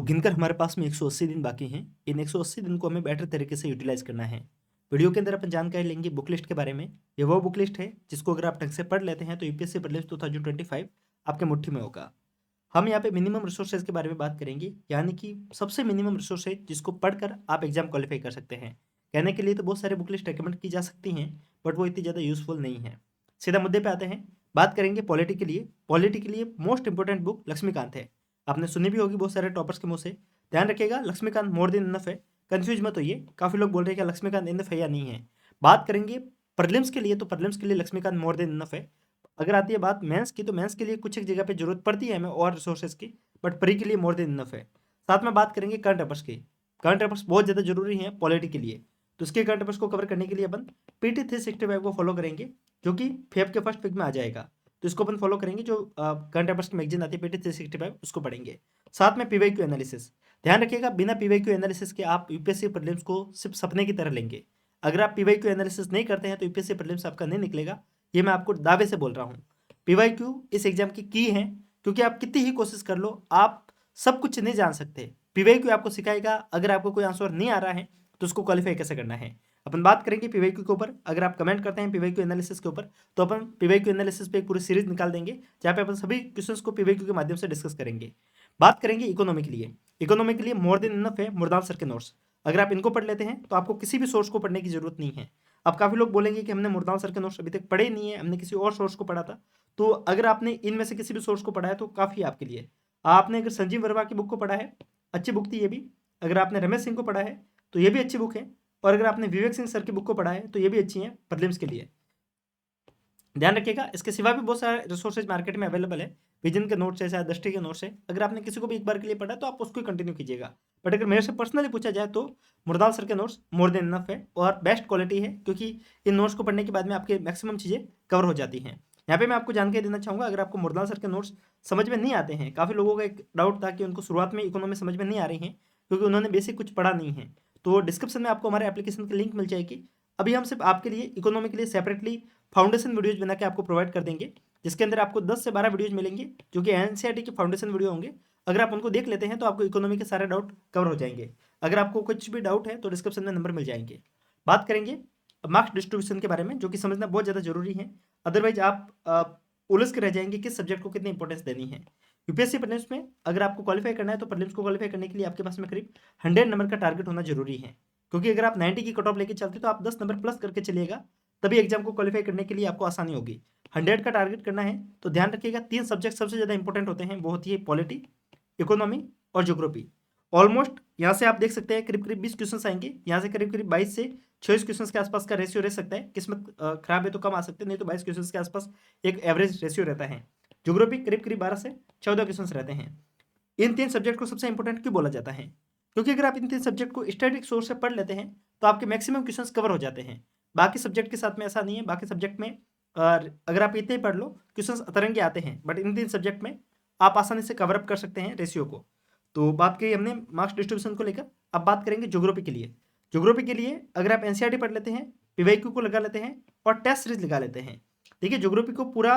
गिनकर हमारे पास में 180 दिन बाकी हैं। इन 180 दिन को हमें बेटर तरीके से यूटिलाइज करना है। वीडियो के अंदर अपन जानकारी लेंगे बुक लिस्ट के बारे में। ये वो बुक लिस्ट है जिसको अगर आप ढंग से पढ़ लेते हैं तो यूपीएससी प्रीलिम्स 2025 आपके मुट्ठी में होगा। हम यहाँ पे मिनिमम रिसोर्सेज के बारे में बात करेंगे, यानी कि सबसे मिनिमम रिसोर्स है जिसको पढ़कर आप एग्जाम क्वालिफाई कर सकते हैं। कहने के लिए तो बहुत सारे बुक लिस्ट रिकमेंड की जा सकती हैं, बट वो इतनी ज़्यादा यूजफुल नहीं है। सीधा मुद्दे पे आते हैं, बात करेंगे पॉलिटी के लिए। पॉलिटी के लिए मोस्ट इंपोर्टेंट बुक लक्ष्मीकांत है। आपने सुनी भी होगी बहुत सारे टॉपर्स के मुंह से। ध्यान रखिएगा, लक्ष्मीकांत मोर देन इनफ है। कंफ्यूज मत होइए, काफ़ी लोग बोल रहे हैं कि लक्ष्मीकांत इनफ है या नहीं है। बात करेंगे प्रलिम्स के लिए, तो प्रलिम्स के लिए लक्ष्मीकांत मोर देन इनफ है। अगर आती है बात मेंस की, तो मेंस के लिए कुछ एक जगह पे जरूरत पड़ती है हमें और रिसोर्सेज की, बट प्री के लिए मोर देन इनफ है। साथ में बात करेंगे करंट अफेयर्स की। करंट अफेयर्स बहुत ज़्यादा जरूरी है पॉलिटी के लिए, तो इसके करंट अफेयर्स को कवर करने के लिए अपन पीटी 365 को फॉलो करेंगे, जो कि फेब के फर्स्ट वीक में आ जाएगा। तो इसको अपन फॉलो करेंगे। जो करंट अफेयर्स की मैगजीन आती है पीटी 365, उसको पढ़ेंगे। साथ में पीवाईक्यू एनालिसिस। ध्यान रखिएगा, बिना पीवाईक्यू एनालिसिस के आप यूपीएससी प्रीलिम्स को सिर्फ सपने की तरह लेंगे। अगर आप पीवाईक्यू एनालिसिस नहीं करते हैं तो यूपीएससी प्रीलिम्स आपका नहीं निकलेगा। ये मैं आपको दावे से बोल रहा हूँ। पीवाईक्यू इस एग्जाम की है, क्योंकि आप कितनी ही कोशिश कर लो, आप सब कुछ नहीं जान सकते। पीवाईक्यू आपको सिखाएगा अगर आपको कोई आंसर नहीं आ रहा है तो उसको क्वालिफाई कैसे करना है। अपन बात करेंगे पीवाईक्यू के ऊपर। अगर आप कमेंट करते हैं पीवाईक्यू एनालिसिस के ऊपर, तो अपन पीवाईक्यू एनालिसिस पे एक पूरी सीरीज निकाल देंगे, जहाँ पे अपन सभी क्वेश्चंस को पीवाईक्यू के माध्यम से डिस्कस करेंगे। बात करेंगे इकोनॉमी के लिए। इकोनॉमी के लिए मोर देन इनफ है मुर्दाल सर के नोट्स। अगर आप इनको पढ़ लेते हैं तो आपको किसी भी सोर्स को पढ़ने की जरूरत नहीं है। अब काफी लोग बोलेंगे कि हमने मुर्दाल सर के नोट्स अभी तक पढ़े नहीं है, हमने किसी और सोर्स को पढ़ा था। तो अगर आपने इनमें से किसी भी सोर्स को पढ़ा है तो काफी आपके लिए। आपने अगर संजीव वर्मा की बुक को पढ़ा है, अच्छी बुक थी ये भी। अगर आपने रमेश सिंह को पढ़ा है तो ये भी अच्छी बुक है। और अगर आपने विवेक सिंह सर की बुक को पढ़ा है तो ये भी अच्छी है प्रीलिम्स के लिए। ध्यान रखिएगा, इसके सिवा भी बहुत सारे रिसोर्सेज मार्केट में अवेलेबल है। विजन के नोट्स है, शायद दृष्टि के नोट्स है। अगर आपने किसी को भी एक बार के लिए पढ़ा तो आप उसको कंटिन्यू कीजिएगा। बट अगर मेरे से पर्सनली पूछा जाए तो मुर्दाल सर के नोट्स मोर देन इनफ है और बेस्ट क्वालिटी है, क्योंकि इन नोट्स को पढ़ने के बाद में आपके मैक्सिमम चीज़ें कवर हो जाती हैं। यहाँ पे मैं आपको जानकारी देना चाहूँगा, अगर आपको मुर्दाल सर के नोट्स समझ में नहीं आते हैं, काफ़ी लोगों का एक डाउट था कि उनको शुरुआत में इकोनॉमी समझ में नहीं आ रही है क्योंकि उन्होंने बेसिक कुछ पढ़ा नहीं है, तो डिस्क्रिप्शन में आपको हमारे एप्लीकेशन की लिंक मिल जाएगी। अभी हम सिर्फ आपके लिए इकोनॉमी के लिए सेपरेटली फाउंडेशन वीडियोज बना के आपको प्रोवाइड कर देंगे, जिसके अंदर आपको 10 से 12 वीडियोज मिलेंगे जो कि एनसीईआरटी के फाउंडेशन वीडियो होंगे। अगर आप उनको देख लेते हैं तो आपको इकोनॉमी के सारे डाउट कवर हो जाएंगे। अगर आपको कुछ भी डाउट है तो डिस्क्रिप्शन में नंबर मिल जाएंगे। बात करेंगे मार्क्स डिस्ट्रीब्यूशन के बारे में, जो कि समझना बहुत ज़्यादा जरूरी है। अदरवाइज आप उलझ के रह जाएंगे किस सब्जेक्ट को कितनी इंपॉर्टेंस देनी है। यूपीएससी प्रीलिम्स में अगर आपको क्वालिफाई करना है तो प्रीलिम्स को क्वालिफाई करने के लिए आपके पास में करीब 100 नंबर का टारगेट होना जरूरी है, क्योंकि अगर आप 90 की कट ऑफ लेके चलते तो आप 10 नंबर प्लस करके चलिएगा, तभी एग्जाम को क्वालिफाई करने के लिए आपको आसानी होगी। 100 का टारगेट करना है तो ध्यान रखिएगा 3 सब्जेक्ट सबसे ज़्यादा इंपॉर्टेंट होते हैं, वो होती है पॉलिटी, इकोनॉमी और ज्योग्राफी। ऑलमोस्ट यहाँ से आप देख सकते हैं करीब करीब 20 क्वेश्चन आएंगे। यहाँ से करीब करीब 22 से 26 क्वेश्चन के आसपास का रेशियो रह सकता है। किस्मत खराब है तो कम आ सकते हैं, नहीं तो 22 क्वेश्चन के आसपास एक एवरेज रेशियो रहता है। ज्योग्राफी करीब करीब 12 से 14 क्वेश्चन रहते हैं। इन 3 सब्जेक्ट को सबसे इंपॉर्टेंट क्यों बोला जाता है? क्योंकि अगर आप इन 3 सब्जेक्ट को स्टैटिक सोर्स से पढ़ लेते हैं तो आपके मैक्सिमम क्वेश्चंस कवर हो जाते हैं। बाकी सब्जेक्ट के साथ में ऐसा नहीं है। बाकी सब्जेक्ट में अगर आप इतने ही पढ़ लो, क्वेश्चंस अतरंगी आते हैं, बट इन 3 सब्जेक्ट में आप आसानी से कवर अप कर सकते हैं रेशियो को। तो बात की हमने मार्क्स डिस्ट्रीब्यूशन को लेकर। अब बात करेंगे ज्योग्राफी के लिए। ज्योग्राफी के लिए अगर आप एनसीईआरटी पढ़ लेते हैं, पीवाईक्यू को लगा लेते हैं और टेस्ट सीरीज लगा लेते हैं। देखिए, ज्योग्राफी को पूरा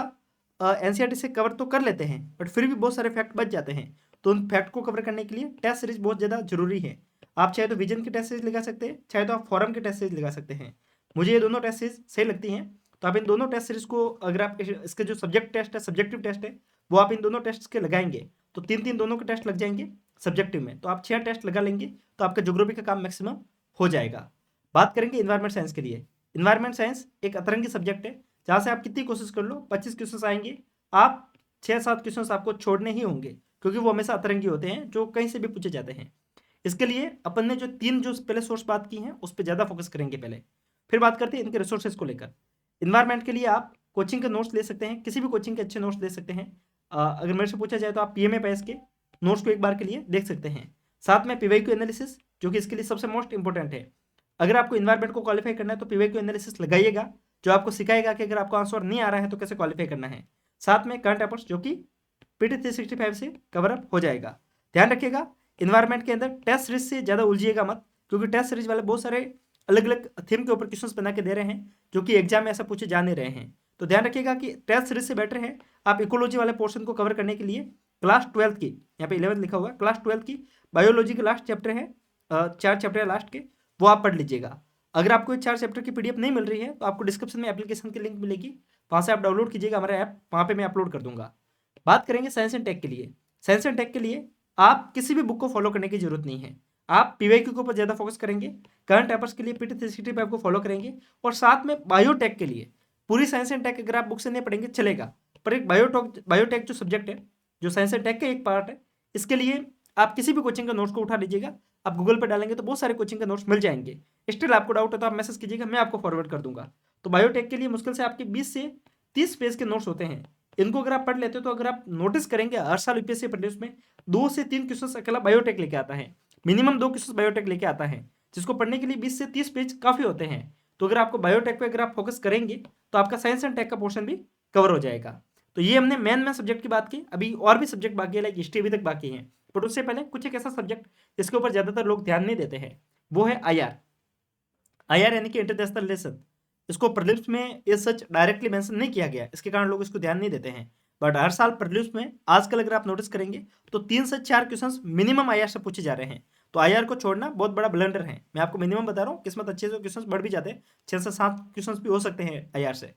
एनसीईआरटी से कवर तो कर लेते हैं, बट फिर भी बहुत सारे फैक्ट बच जाते हैं। तो उन फैक्ट को कवर करने के लिए टेस्ट सीरीज बहुत ज़्यादा जरूरी है। आप चाहे तो विजन की टेस्ट सीरीज लगा सकते हैं, चाहे तो आप फॉरम की टेस्ट सीरीज लगा सकते हैं। मुझे ये दोनों टेस्ट सीरीज सही लगती हैं, तो आप इन दोनों टेस्ट सीरीज को, अगर आप इसके जो सब्जेक्ट टेस्ट है, सब्जेक्टिव टेस्ट है, वो आप इन दोनों टेस्ट के लगाएंगे तो 3-3 दोनों के टेस्ट लग जाएंगे सब्जेक्टिव में, तो आप 6 टेस्ट लगा लेंगे तो आपका ज्योग्राफी का काम मैक्सिमम हो जाएगा। बात करेंगे इन्वायरमेंट साइंस के लिए। इन्वायरमेंट साइंस एक अतरंगी सब्जेक्ट है, जहाँ से आप कितनी कोशिश कर लो 25 क्वेश्चन आएंगे, आप 6-7 क्वेश्चन आपको छोड़ने ही होंगे, क्योंकि वो हमेशा अतरंगी होते हैं जो कहीं से भी पूछे जाते हैं। इसके लिए अपन ने जो 3 जो पहले सोर्स बात की हैं उस पर ज़्यादा फोकस करेंगे पहले, फिर बात करते हैं इनके रिसोर्सेज को लेकर। इन्वायरमेंट के लिए आप कोचिंग के नोट्स ले सकते हैं, किसी भी कोचिंग के अच्छे नोट्स ले सकते हैं। अगर मेरे से पूछा जाए तो आप पीएमए के नोट्स को एक बार के लिए देख सकते हैं। साथ में पीवाईक्यू एनालिसिस, जो कि इसके लिए सबसे मोस्ट इंपॉर्टेंट है। अगर आपको इन्वायरमेंट को क्वालिफाई करना है तो पीवाईक्यू एनालिसिस लगाइएगा, जो आपको सिखाएगा कि अगर आपको आंसर नहीं आ रहा है तो कैसे क्वालिफाई करना है। साथ में करंट अफेयर्स, जो कि पीटी 365 से कवर अप हो जाएगा। ध्यान रखिएगा, इन्वायरमेंट के अंदर टेस्ट सीरीज से ज़्यादा उलझिएगा मत, क्योंकि टेस्ट सीरीज वाले बहुत सारे अलग अलग थीम के ऊपर क्वेश्चंस बना के दे रहे हैं, जो कि एग्जाम में ऐसा पूछे जा नहीं रहे हैं। तो ध्यान रखिएगा कि टेस्ट सीरीज से बेटर है आप इकोलॉजी वाले पोर्शन को कवर करने के लिए क्लास 12 की, यहाँ पे 11 लिखा हुआ है, क्लास 12 की बायोलॉजी के लास्ट चैप्टर है, 4 चैप्टर है लास्ट के, वो आप पढ़ लीजिएगा। अगर आपको ये 4 चैप्टर की पीडीएफ नहीं मिल रही है तो आपको डिस्क्रिप्शन में एप्लीकेशन की लिंक मिलेगी, वहाँ से आप डाउनलोड कीजिएगा हमारा ऐप, वहाँ पे मैं अपलोड कर दूंगा। बात करेंगे साइंस एंड टेक के लिए। साइंस एंड टेक के लिए आप किसी भी बुक को फॉलो करने की जरूरत नहीं है, आप पीवाईक्यू के ऊपर ज़्यादा फोकस करेंगे, करंट अफेयर्स के लिए पीटी 365 को फॉलो करेंगे, और साथ में बायोटेक के लिए पूरी साइंस एंड टेक अगर आप बुक से नहीं पढ़ेंगे चलेगा, पर एक बायोटेक जो सब्जेक्ट है, जो साइंस एंड टेक का एक पार्ट है, इसके लिए आप किसी भी कोचिंग का नोट्स को उठा लीजिएगा, आप गूगल पर डालेंगे तो बहुत सारे कोचिंग के नोट्स मिल जाएंगे। स्टिल आपको डाउट है तो आप मैसेज कीजिएगा, मैं आपको फॉरवर्ड कर दूंगा। तो बायोटेक के लिए मुश्किल से आपके 20 से 30 पेज के नोट्स होते हैं, इनको अगर आप पढ़ लेते हो तो अगर आप नोटिस करेंगे हर साल यूपीएससी प्रीलिम्स में 2 से 3 क्वेश्चन अकेला बायोटेक लेके आता है, मिनिमम 2 क्वेश्चन बायोटेक लेके आता है, जिसको पढ़ने के लिए 20 से 30 पेज काफी होते हैं। तो अगर आपको बायोटेक पे अगर आप फोकस करेंगे तो आपका साइंस एंड टेक का पोर्शन भी कवर हो जाएगा। तो ये हमने मेन सब्जेक्ट की बात की, अभी और भी सब्जेक्ट बाकी है, लाइक हिस्ट्री अभी तक बाकी है, बट उससे पहले कुछ एक ऐसा सब्जेक्ट जिसके ऊपर ज्यादातर लोग ध्यान नहीं देते हैं, वो है आईआर। आईआर यानी कि इंटरनेशनल रिलेशन। इसको प्रीलिम्स में ये सच डायरेक्टली मेंशन नहीं किया गया, इसके कारण लोग इसको ध्यान नहीं देते हैं, बट हर साल प्रीलिम्स में आजकल अगर आप नोटिस करेंगे तो 3 से 4 क्वेश्चंस मिनिमम आईआर से पूछे जा रहे हैं। तो आईआर को छोड़ना बहुत बड़ा ब्लंडर है, मैं आपको मिनिमम बता रहा हूँ, किस्मत अच्छे से क्वेश्चंस बढ़ भी जाते हैं, 6 से 7 क्वेश्चंस भी हो सकते हैं आईआर से।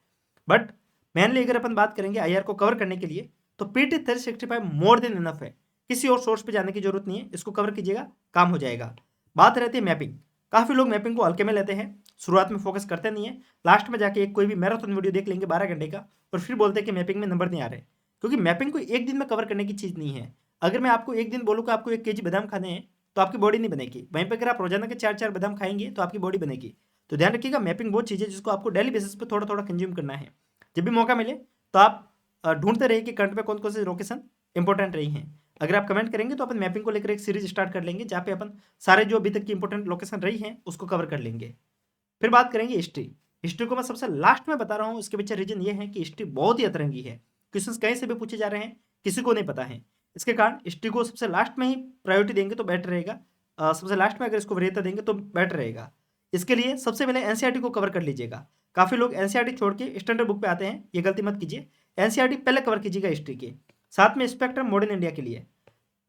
बट मेनली अगर अपन बात करेंगे आईआर को कवर करने के लिए तो पीटी 365 मोर देन इनफ है, किसी और सोर्स पे जाने की जरूरत नहीं है, इसको कवर कीजिएगा काम हो जाएगा। बात रहती है मैपिंग, काफी लोग मैपिंग को हल्के में लेते हैं, शुरुआत में फोकस करते नहीं है, लास्ट में जाके एक कोई भी मैराथन वीडियो देख लेंगे 12 घंटे का और फिर बोलते हैं कि मैपिंग में नंबर नहीं आ रहे, क्योंकि मैपिंग को एक दिन में कवर करने की चीज नहीं है। अगर मैं आपको एक दिन बोलूँ कि आपको 1 केजी बादाम खाने हैं तो आपकी बॉडी नहीं बनेगी, वहीं पर अगर आप रोजाना के 4-4 बादाम खाएंगे तो आपकी बॉडी बनेगी। तो ध्यान रखिएगा, मैपिंग वो चीज़ है जिसको आपको डेली बेसिस पे थोड़ा थोड़ा कंज्यूम करना है। जब भी मौका मिले तो आप ढूंढते रहिए कि करंट में कौन कौन सी लोकेशन इंपॉर्टेंट रही हैं। अगर आप कमेंट करेंगे तो अपन मैपिंग को लेकर एक सीरीज स्टार्ट कर लेंगे, जहाँ पे अपन सारे जो अभी तक की इंपॉर्टेंट लोकेशन रही हैं उसको कवर कर लेंगे। फिर बात करेंगे हिस्ट्री। हिस्ट्री को मैं सबसे लास्ट में बता रहा हूँ, इसके पीछे रीजन ये है कि हिस्ट्री बहुत ही अतरंगी है, क्वेश्चन कहीं से भी पूछे जा रहे हैं, किसी को नहीं पता है। इसके कारण हिस्ट्री को सबसे लास्ट में ही प्रायोरिटी देंगे तो बेटर रहेगा, सबसे लास्ट में अगर इसको वरीयता देंगे तो बेटर रहेगा। इसके लिए सबसे पहले एनसीईआरटी को कवर कर लीजिएगा। काफी लोग एनसीईआरटी छोड़ के स्टैंडर्ड बुक पे आते हैं, ये गलती मत कीजिए, एनसीईआरटी पहले कवर कीजिएगा हिस्ट्री के साथ में स्पेक्ट्रम मॉडर्न इंडिया के लिए।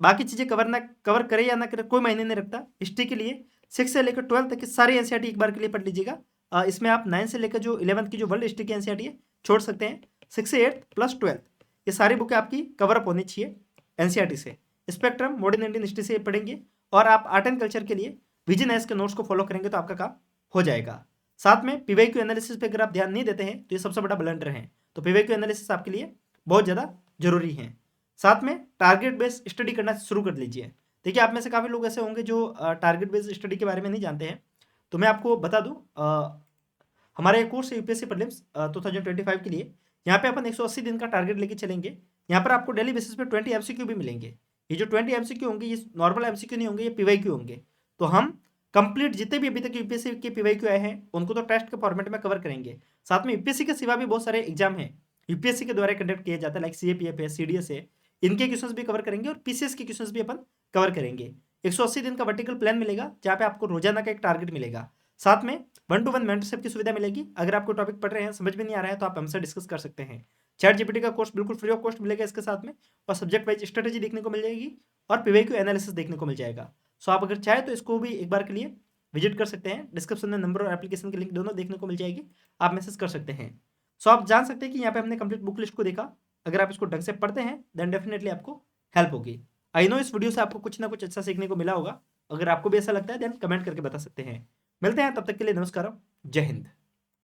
बाकी चीजें कवर करे या ना करे कोई मायने नहीं रखता, हिस्ट्री के लिए 6 से लेकर 12 तक की सारी एनसीईआरटी एक बार के लिए पढ़ लीजिएगा। इसमें आप 9 से लेकर जो 11th की जो वर्ल्ड हिस्ट्री की एनसीईआरटी है छोड़ सकते हैं, 6 से 8 प्लस 12 ये सारी बुकें आपकी कवर अप होनी चाहिए एनसीईआरटी से। स्पेक्ट्रम मॉडर्न इंडियन हिस्ट्री से पढ़ेंगे और आप आर्ट एंड कल्चर के लिए विजन एस के नोट्स को फॉलो करेंगे तो आपका काम हो जाएगा। साथ में पीवाईक्यू एनालिसिस पे अगर आप ध्यान नहीं देते हैं तो ये सबसे बड़ा ब्लंडर है, तो पीवाईक्यू एनालिसिस आपके लिए बहुत ज़्यादा जरूरी है। साथ में टारगेट बेस्ड स्टडी करना शुरू कर लीजिए। देखिए, आप में से काफ़ी लोग ऐसे होंगे जो टारगेट बेस्ड स्टडी के बारे में नहीं जानते हैं, तो मैं आपको बता दूं, हमारा एक कोर्स है यूपीएससी प्रीलिम्स 2025 के लिए। यहाँ पे अपन 180 दिन का टारगेट लेके चलेंगे। यहाँ पर आपको डेली बेसिस पे 20 एमसीक्यू भी मिलेंगे। ये जो 20 एमसीक्यू होंगे ये नॉर्मल एमसीक्यू नहीं होंगे, ये पीवाईक्यू होंगे। तो हम कंप्लीट जितने भी अभी तक यूपीएससी के पीवाईक्यू आए हैं उनको तो टेस्ट के फॉर्मेट में कवर करेंगे। साथ में यूपीएससी के सिवा भी बहुत सारे एग्जाम हैं यूपीएससी के द्वारा कंडक्ट किया जाता है, लाइक सीएपीएफ है, सीडीएस है, इनके क्वेश्चंस भी कवर करेंगे और पीसीएस के क्वेश्चंस भी अपन कवर करेंगे। 180 दिन का वर्टिकल प्लान मिलेगा जहाँ पे आपको रोजाना का एक टारगेट मिलेगा। साथ में 1-to-1 मेंटरशिप की सुविधा मिलेगी। अगर आपको टॉपिक पढ़ रहे हैं समझ में नहीं आ रहा है तो आप हमसे डिस्कस कर सकते हैं। चैट जीपीटी का कोर्स बिल्कुल फ्री ऑफ कॉस्ट मिलेगा इसके साथ में, और सब्जेक्ट वाइज स्ट्रेटेजी देखने को मिल जाएगी और पीवाईक्यू एनालिसिस देखने को मिल जाएगा। सो आप अगर चाहे तो इसको भी एक बार के लिए विजिट कर सकते हैं। डिस्क्रिप्शन में नंबर और एप्लीकेशन की लिंक दोनों देखने को मिल जाएगी, आप मैसेज कर सकते हैं। सो आप जान सकते हैं कि यहाँ पे हमने कंप्लीट बुक लिस्ट को देखा। अगर आप इसको ढंग से पढ़ते हैं देन डेफिनेटली आपको हेल्प होगी। आई नो इस वीडियो से आपको कुछ ना कुछ अच्छा सीखने को मिला होगा। अगर आपको भी ऐसा लगता है देन कमेंट करके बता सकते हैं। मिलते हैं, तब तक के लिए नमस्कार, जय हिंद।